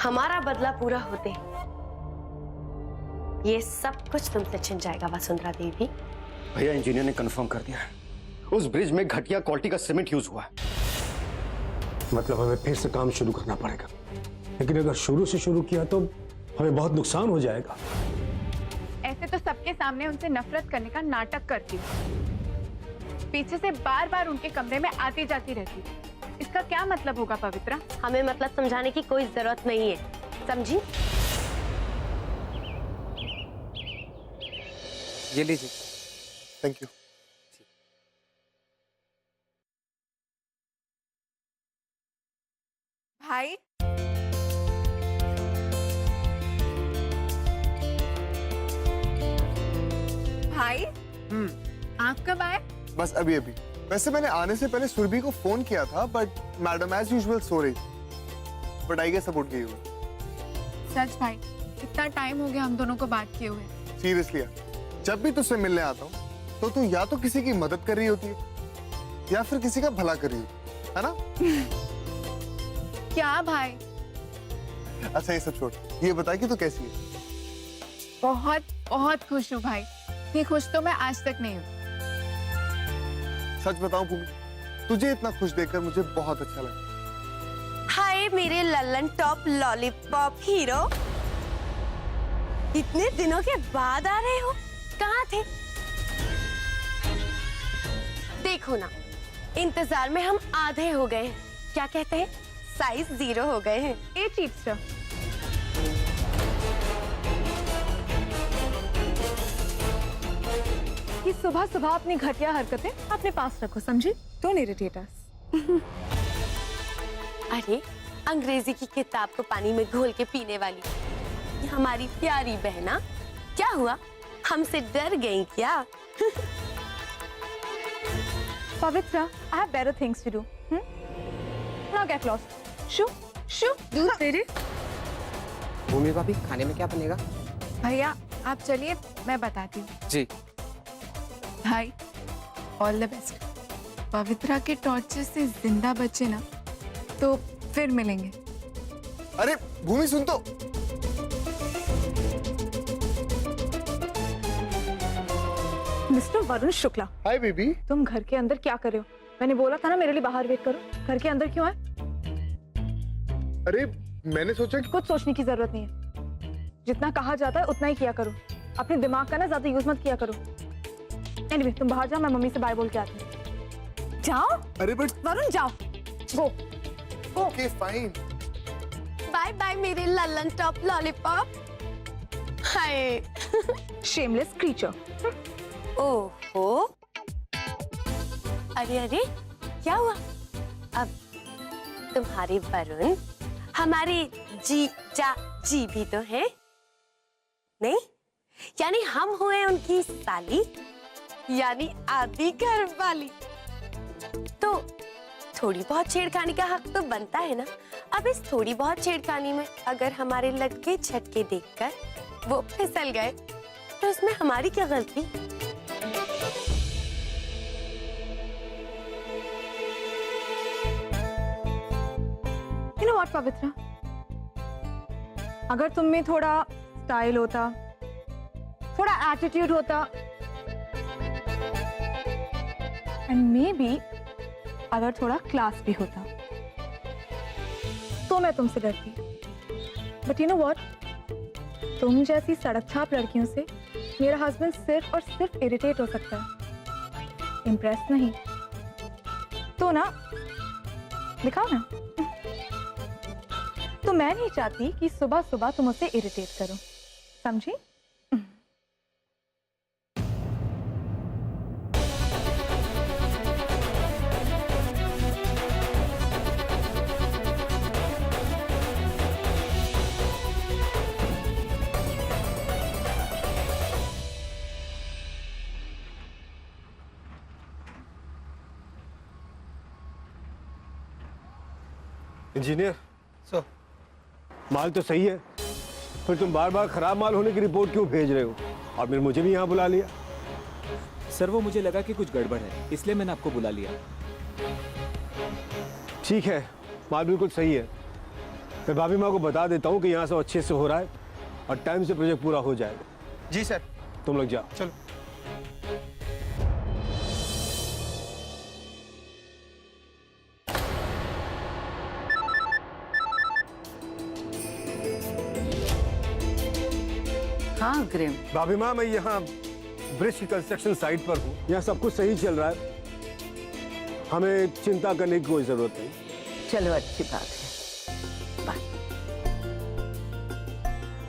हमारा बदला पूरा होते ये सब कुछ तुमसे छिन जाएगा वसुंधरा देवी। भैया इंजीनियर ने कंफर्म कर दिया है, उस ब्रिज में घटिया क्वालिटी का सीमेंट यूज हुआ है। मतलब हमें फिर से काम शुरू करना पड़ेगा, लेकिन अगर शुरू से शुरू किया तो हमें बहुत नुकसान हो जाएगा। ऐसे तो सबके सामने उनसे नफरत करने का नाटक करती हूँ, पीछे से बार बार उनके कमरे में आती जाती रहती हूँ। इसका क्या मतलब होगा पवित्रा? हमें मतलब समझाने की कोई जरूरत नहीं है, समझी? ये लीजिए। Thank you. भाई भाई आप कब आए? बस अभी अभी। वैसे मैंने आने से पहले सुरभि को फोन किया था, बट मैडम एज यूजुअल सो रही थी। बट आई गेस अब उठ गई होगी। सच भाई, इतना टाइम हो गया हम दोनों को बात किए हुए। सीरियसली यार, जब भी तुझसे मिलने आता हूँ तो तू या तो किसी की मदद कर रही होती है या फिर किसी का भला कर रही होती है ना? क्या भाई? अच्छा ये सब छोड़, ये बता कि तू कैसी है? बहुत बहुत खुश हूँ भाई, इतनी खुश तो मैं आज तक नहीं हूँ। सच बताऊं भूमि, तुझे इतना खुश देखकर मुझे बहुत अच्छा लगा। हाय मेरे लल्लन टॉप लॉलीपॉप हीरो, इतने दिनों के बाद आ रहे हो, कहाँ थे? देखो ना, इंतजार में हम आधे हो गए हैं। क्या कहते हैं, साइज 0 हो गए हैं। ए चीप्स्टर, ये सुबह सुबह अपनी घटिया हरकतें अपने पास रखो, समझी? डोंट इरिटेट अस। अरे अंग्रेजी की किताब को पानी में घोल के पीने वाली ये हमारी प्यारी बहना, क्या हुआ, हमसे डर गई क्या? पवित्रा, I have better things to do. Now get lost. शू शू दूध तेरे। भूमि भाभी, खाने में क्या बनेगा? भैया आप चलिए, मैं बताती हूँ। जी। भाई ऑल द बेस्ट। पवित्रा के टॉर्चर से जिंदा बचे ना तो फिर मिलेंगे। अरे भूमि सुन तो। Mister Varun Shukla, hi baby. तुम घर के अंदर क्या कर रहे हो? मैंने बोला था ना मेरे लिए बाहर वेट करो, घर के अंदर क्यों है? अरे मैंने सोचा कि कुछ सोचने की जरूरत नहीं है, जितना कहा जाता है उतना ही किया करो, अपने दिमाग का ना ज्यादा यूज मत किया करो। एनीवे तुम बाहर जाओ, मैं मम्मी से बाय बोल के आती हूँ। जाओ। अरे बट वरुण जाओ, go. Okay fine. Bye bye मेरे Lallan top lollipop. Hi shameless creature. ओहो, अरे अरे क्या हुआ? अब तुम्हारे वरुण हमारे जी भी तो हैं, नहीं? यानी हम हुए उनकी साली, यानी आधी घर वाली। तो थोड़ी बहुत छेड़खानी का हक तो बनता है ना। अब इस थोड़ी बहुत छेड़खानी में अगर हमारे लटके झटके देखकर वो फिसल गए तो इसमें हमारी क्या गलती? You know what, पवित्रा? अगर तुम में थोड़ा स्टाइल होता, थोड़ा एटीट्यूड होता, एंड मे बी अगर थोड़ा क्लास भी होता, तो मैं तुमसे डरती। बट यू नो व्हाट, तुम जैसी सड़क छाप लड़कियों से मेरा हस्बैंड सिर्फ और सिर्फ इरिटेट हो सकता है, इम्प्रेस नहीं। तो ना दिखाओ ना। तो मैं नहीं चाहती कि सुबह सुबह तुम उसे इरिटेट करो, समझी? इंजीनियर, सो माल तो सही है, फिर तुम बार बार खराब माल होने की रिपोर्ट क्यों भेज रहे हो? और फिर मुझे भी यहाँ बुला लिया। सर वो मुझे लगा कि कुछ गड़बड़ है, इसलिए मैंने आपको बुला लिया। ठीक है, माल बिल्कुल सही है, मैं भाभी माँ को बता देता हूँ कि यहाँ से अच्छे से हो रहा है और टाइम से प्रोजेक्ट पूरा हो जाएगा। जी सर। तुम लोग जाओ। चलो। हाँ ग्रेम, भाभी माँ, मैं यहाँ ब्रिज की कंस्ट्रक्शन साइट पर हूँ। यहाँ सब कुछ सही चल रहा है, हमें चिंता करने की कोई जरूरत नहीं। चलो अच्छी बात है। बाय।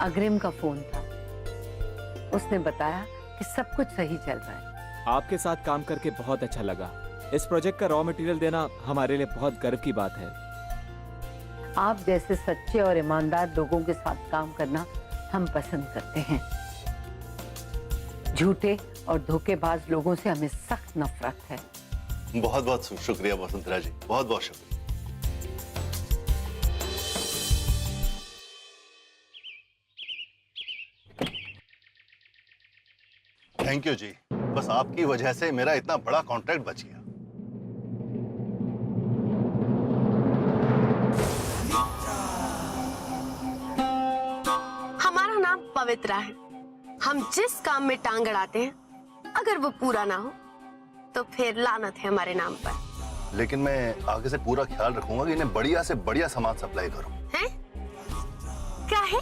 अग्रिम का फोन था, उसने बताया कि सब कुछ सही चल रहा है। आपके साथ काम करके बहुत अच्छा लगा। इस प्रोजेक्ट का रॉ मटेरियल देना हमारे लिए बहुत गर्व की बात है। आप जैसे सच्चे और ईमानदार लोगों के साथ काम करना हम पसंद करते हैं। झूठे और धोखेबाज लोगों से हमें सख्त नफरत है। बहुत बहुत शुक्रिया वसुंधरा जी, बहुत बहुत शुक्रिया। थैंक यू जी, बस आपकी वजह से मेरा इतना बड़ा कॉन्ट्रैक्ट बच गया। हमारा नाम पवित्रा है। हम जिस काम में टांग अड़ाते हैं, अगर वो पूरा ना हो तो फिर लानत है हमारे नाम पर। लेकिन मैं आगे से पूरा ख्याल रखूंगा कि इन्हें बढ़िया से बढ़िया सामान सप्लाई करूं। हैं? क्या है?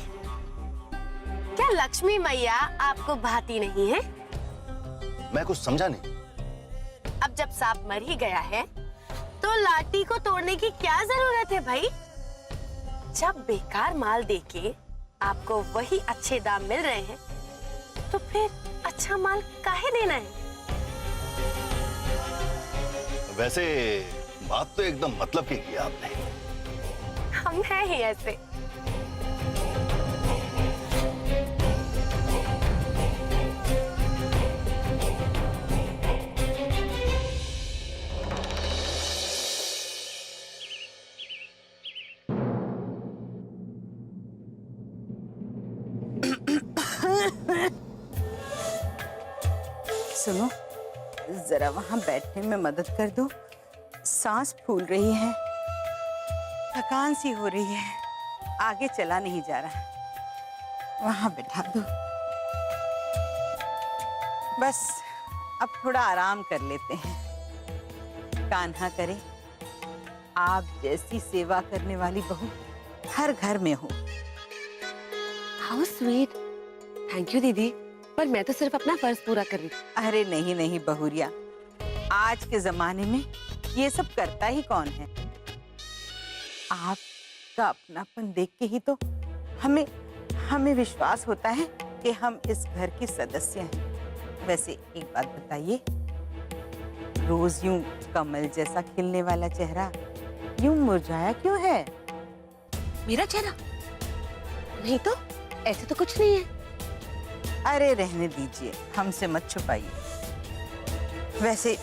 क्या लक्ष्मी मैया आपको भाती नहीं है? मैं कुछ समझा नहीं। अब जब सांप मर ही गया है तो लाठी को तोड़ने की क्या जरूरत है भाई? जब बेकार माल देके आपको वही अच्छे दाम मिल रहे हैं तो फिर अच्छा माल काहे देना है? वैसे बात तो एकदम मतलब की किया आपने। हम हैं ही ऐसे। सुनो, जरा वहां बैठने में मदद कर दो। सांस फूल रही है, थकान सी हो रही है, आगे चला नहीं जा रहा। वहां बैठा दो। बस अब थोड़ा आराम कर लेते हैं। कान्हा करे, आप जैसी सेवा करने वाली बहू हर घर में हो। How sweet. थैंक यू दीदी, पर मैं तो सिर्फ अपना फर्ज पूरा कर रही थी। अरे नहीं नहीं बहुरिया, आज के जमाने में ये सब करता ही कौन है। आपका अपनापन देख के ही तो हमें विश्वास होता है कि हम इस घर के सदस्य हैं। वैसे एक बात बताइए, रोज यूं कमल जैसा खिलने वाला चेहरा यूं मुरझाया क्यों है? मेरा चेहरा? नहीं तो, ऐसे तो कुछ नहीं है। अरे रहने दीजिए, हमसे मत छुपाइए। वैसे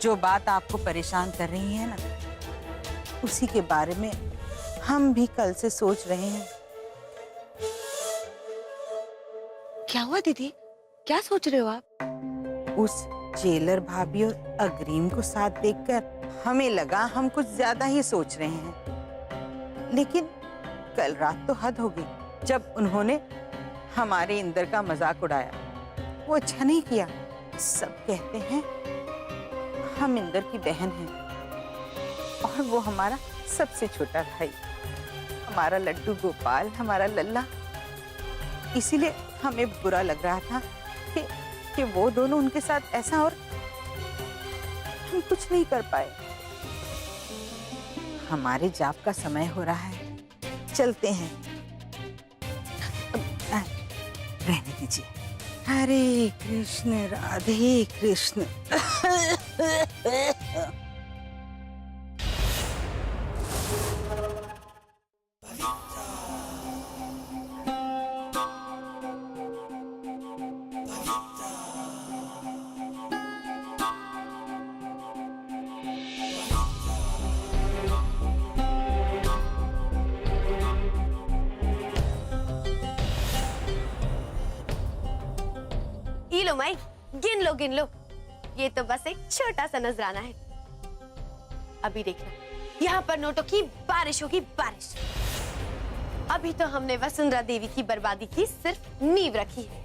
जो बात आपको परेशान कर रही है ना, उसी के बारे में हम भी कल से सोच रहे हैं। क्या हुआ दीदी? क्या सोच रहे हो आप? उस जेलर भाभी और अग्रीम को साथ देखकर हमें लगा हम कुछ ज्यादा ही सोच रहे हैं। लेकिन कल रात तो हद हो गई जब उन्होंने हमारे इंदर का मजाक उड़ाया। वो अच्छा नहीं किया। सब कहते हैं हम इंदर की बहन हैं और वो हमारा सबसे छोटा भाई, हमारा लड्डू गोपाल, हमारा लल्ला। इसीलिए हमें बुरा लग रहा था कि वो दोनों उनके साथ ऐसा, और हम कुछ नहीं कर पाए। हमारे जाप का समय हो रहा है, चलते हैं। रहने दीजिए। हरे कृष्ण राधे कृष्ण। लो माई, गिन लो। ये तो बस एक छोटा सा नजराना है। अभी देखना, यहाँ पर नोटों की बारिश होगी, बारिश। अभी तो हमने वसुंधरा देवी की बर्बादी की सिर्फ नींव रखी है।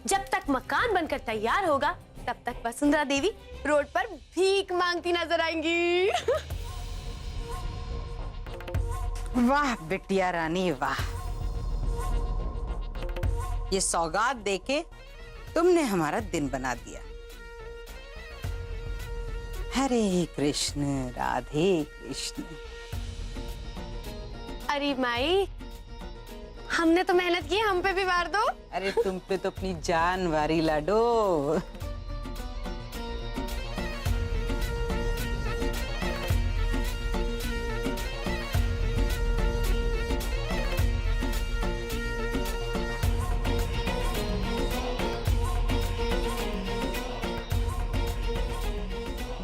जब तक मकान बनकर तैयार होगा तब तक वसुंधरा देवी रोड पर भीख मांगती नजर आएंगी। वाह बिटिया रानी वाह, ये सौगात देके तुमने हमारा दिन बना दिया। हरे कृष्ण राधे कृष्ण। अरे माई, हमने तो मेहनत की, हम पे भी वार दो। अरे तुम पे तो अपनी जान वारी लाडो।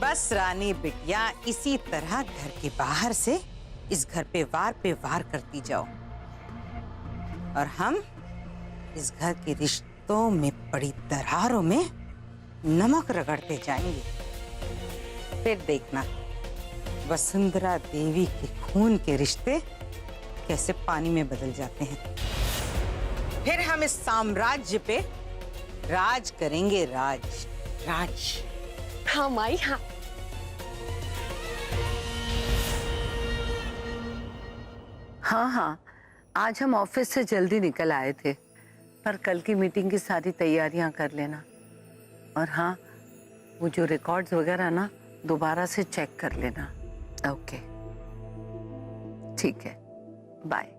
बस रानी बिटिया इसी तरह घर के बाहर से इस घर पे वार करती जाओ और हम इस घर के रिश्तों में पड़ी दरारों में नमक रगड़ते जाएंगे। फिर देखना वसुंधरा देवी के खून के रिश्ते कैसे पानी में बदल जाते हैं। फिर हम इस साम्राज्य पे राज करेंगे, राज राज। हाँ माई हाँ। हाँ हाँ, आज हम ऑफिस से जल्दी निकल आए थे, पर कल की मीटिंग की सारी तैयारियां कर लेना। और हाँ, वो जो रिकॉर्ड्स वगैरह ना दोबारा से चेक कर लेना। ओके, ठीक है, बाय।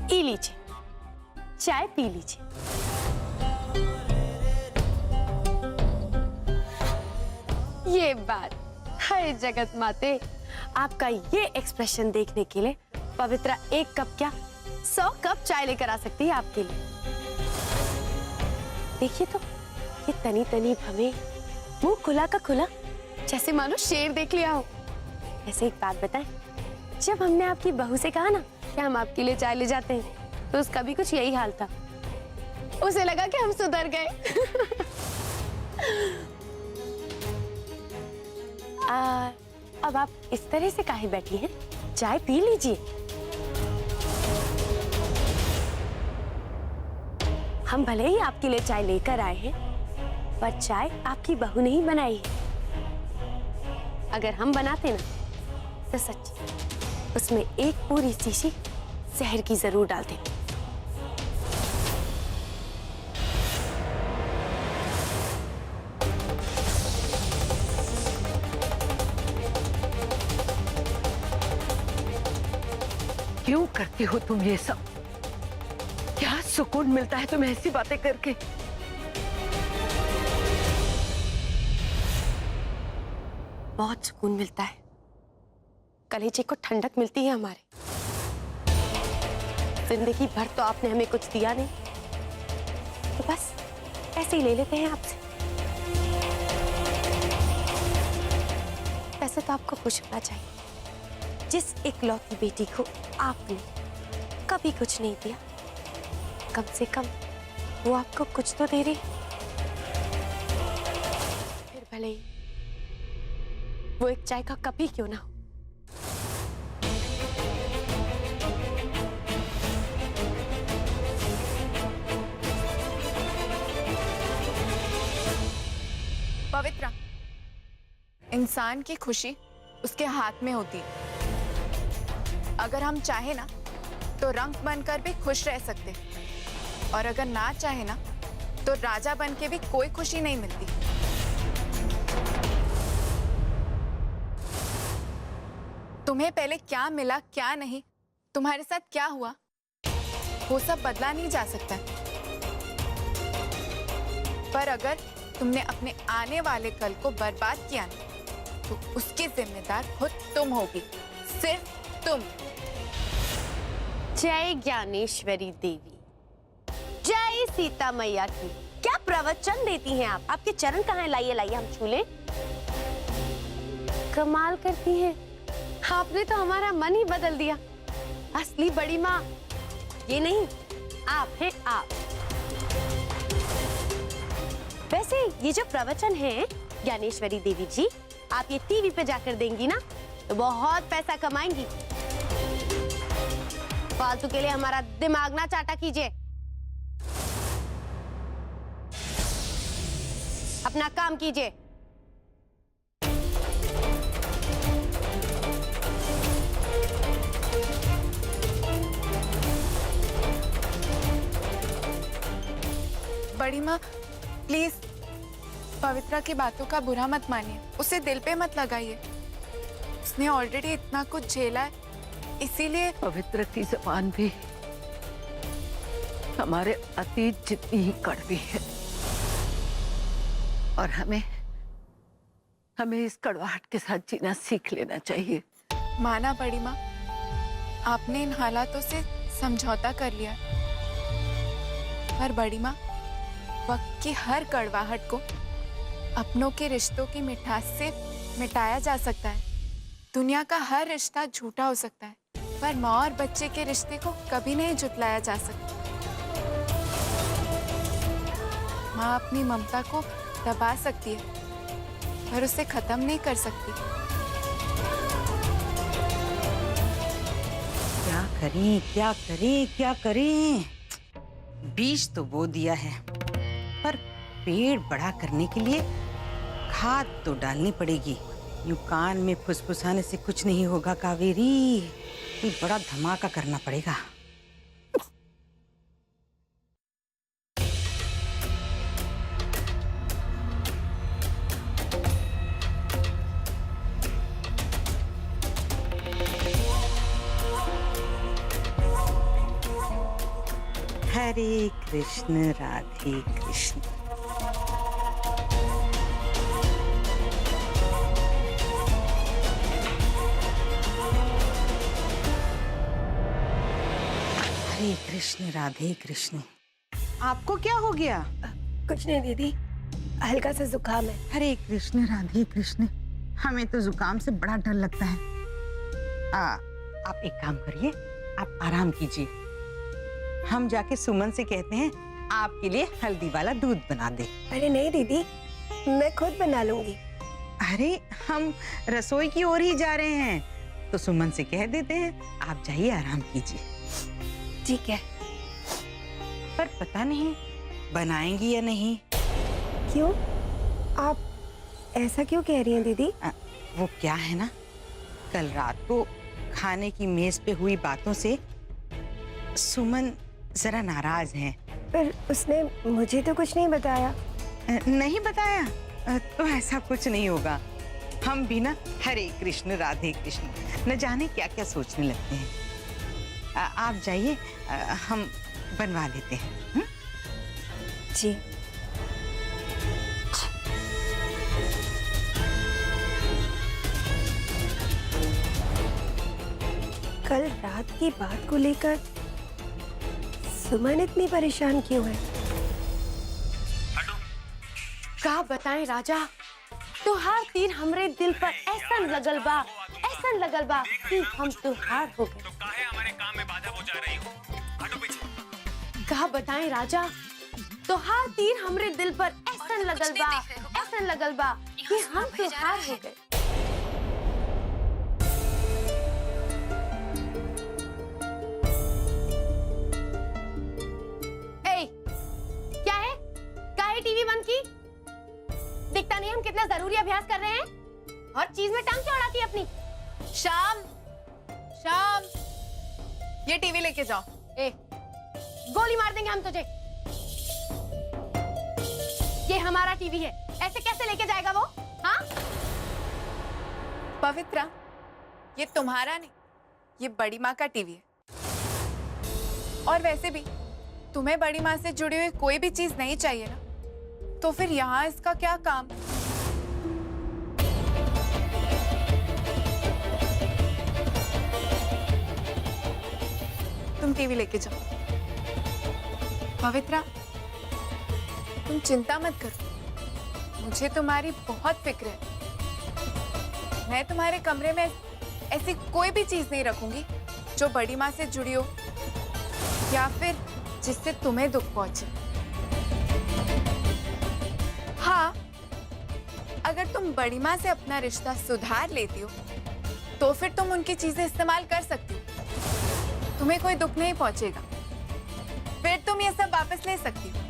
पी लीजिए, चाय पी लीजिए। ये बात, हाय जगत माते, आपका ये एक्सप्रेशन देखने के लिए पवित्रा एक कप क्या 100 कप चाय लेकर आ सकती है आपके लिए। देखिए तो, ये तनी तनी भवें, मुंह खुला का खुला, जैसे मानो शेर देख लिया हो। ऐसे एक बात बताएं, जब हमने आपकी बहू से कहा ना कि हम आपके लिए चाय ले जाते हैं, तो उसका भी कुछ यही हाल था। उसे लगा कि हम सुधर गए। अब आप इस तरह से काहे बैठी हैं? चाय पी लीजिए। हम भले ही आपके लिए चाय लेकर आए हैं, पर चाय आपकी बहू ने ही बनाई है। अगर हम बनाते ना, तो सच उसमें एक पूरी शीशी जहर की जरूर डालते। क्यों करती हो तुम ये सब? क्या सुकून मिलता है तुम्हें ऐसी बातें करके? बहुत सुकून मिलता है, कलेजे को ठंडक मिलती है हमारे। जिंदगी भर तो आपने हमें कुछ दिया नहीं, तो बस ऐसे ही ले लेते हैं आपसे। वैसे तो आपको खुश होना चाहिए, जिस इकलौती बेटी को आपने कभी कुछ नहीं दिया, कम से कम वो आपको कुछ तो दे रही। फिर भले ही वो एक चाय का कप ही क्यों ना हो। पवित्रा, इंसान की खुशी उसके हाथ में होती है। अगर हम चाहे ना तो रंक बनकर भी खुश रह सकते, और अगर ना चाहे ना तो राजा बनके भी कोई खुशी नहीं मिलती। तुम्हें पहले क्या मिला क्या नहीं, तुम्हारे साथ क्या हुआ, वो सब बदला नहीं जा सकता। पर अगर तुमने अपने आने वाले कल को बर्बाद किया ना, तो उसकी जिम्मेदार खुद तुम होगी, सिर्फ तुम। जय ज्ञानेश्वरी देवी, जय सीता मैया की। क्या प्रवचन देती हैं आप? आपके चरण कहाँ हैं? लाइए लाइए, हम छू लें। कमाल करती हैं, आपने तो हमारा मन ही बदल दिया। असली बड़ी माँ ये नहीं, आप हैं आप। वैसे ये जो प्रवचन है ज्ञानेश्वरी देवी जी, आप ये टीवी पे जाकर देंगी ना तो बहुत पैसा कमाएंगी। फालतू के लिए हमारा दिमाग ना चाटा कीजिए, अपना काम कीजिए। बड़ी माँ प्लीज पवित्रा की बातों का बुरा मत मानिए, उसे दिल पे मत लगाइए। उसने ऑलरेडी इतना कुछ झेला है, इसीलिए पवित्र की जुबान भी हमारे अतीत जितनी ही कड़वी है और हमें इस कड़वाहट के साथ जीना सीख लेना चाहिए। माना बड़ी माँ, आपने इन हालातों से समझौता कर लिया, पर बड़ी माँ वक्त की हर कड़वाहट को अपनों के रिश्तों की मिठास से मिटाया जा सकता है। दुनिया का हर रिश्ता झूठा हो सकता है, पर माँ और बच्चे के रिश्ते को कभी नहीं झुटलाया जा सकता। माँ अपनी ममता को दबा सकती है, पर उसे खत्म नहीं कर सकती। क्या करें क्या करें क्या करें? बीज तो बो दिया है, पर पेड़ बड़ा करने के लिए खाद तो डालनी पड़ेगी। यूं कान में फुसफुसाने से कुछ नहीं होगा कावेरी, कोई बड़ा धमाका करना पड़ेगा। हरे कृष्ण राधे कृष्ण। हरे कृष्ण राधे कृष्ण। आपको क्या हो गया? कुछ नहीं दीदी, हल्का सा जुकाम है। हरे कृष्ण राधे कृष्ण। हमें तो जुकाम से बड़ा डर लगता है। आप एक काम करिए, आप आराम कीजिए। हम जाके सुमन से कहते हैं आपके लिए हल्दी वाला दूध बना दे। अरे नहीं दीदी, मैं खुद बना लूंगी। अरे हम रसोई की ओर ही जा रहे हैं, तो सुमन से कह देते हैं आप जाइए आराम कीजिए। ठीक है। पर पता नहीं बनाएंगी या नहीं। क्यों? आप ऐसा क्यों कह रही हैं दीदी? वो क्या है ना, कल रात को खाने की मेज पे हुई बातों से सुमन जरा नाराज हैं। पर उसने मुझे तो कुछ नहीं बताया। नहीं बताया? तो ऐसा कुछ नहीं होगा। हम भी ना हरे कृष्ण राधे कृष्ण न जाने क्या क्या सोचने लगते हैं। आप जाइए, हम बनवा लेते हैं। जी। कल रात की बात को लेकर सुमन इतनी परेशान क्यों है? का बताएं राजा, तुहार तीर हमरे दिल पर ऐसन लगल बा कि हम तुहार हो गए। का बताएं राजा, तुहार तीर हमरे दिल पर ऐसन लगल बा कि हम तुहार हो गए। क्या है? काहे टीवी बंद की? दिखता नहीं हम कितना जरूरी अभ्यास कर रहे हैं? हर चीज में टांग क्यों अड़ाती है अपनी? शाम ये टीवी लेके जाओ। गोली मार देंगे हम तुझे। ये हमारा टीवी है, ऐसे कैसे लेके जाएगा वो? हाँ? पवित्रा, ये तुम्हारा नहीं, ये बड़ी माँ का टीवी है। और वैसे भी तुम्हें बड़ी माँ से जुड़ी हुई कोई भी चीज नहीं चाहिए ना, तो फिर यहाँ इसका क्या काम? तुम टीवी लेके जाओ। पवित्रा, तुम चिंता मत करो, मुझे तुम्हारी बहुत फिक्र है। मैं तुम्हारे कमरे में ऐसी कोई भी चीज नहीं रखूंगी जो बड़ी माँ से जुड़ी हो या फिर जिससे तुम्हें दुख पहुंचे। हाँ, अगर तुम बड़ी माँ से अपना रिश्ता सुधार लेती हो तो फिर तुम उनकी चीजें इस्तेमाल कर सकती हो, तुम्हें कोई दुख नहीं पहुंचेगा, फिर तुम ये सब वापस ले सकती हो।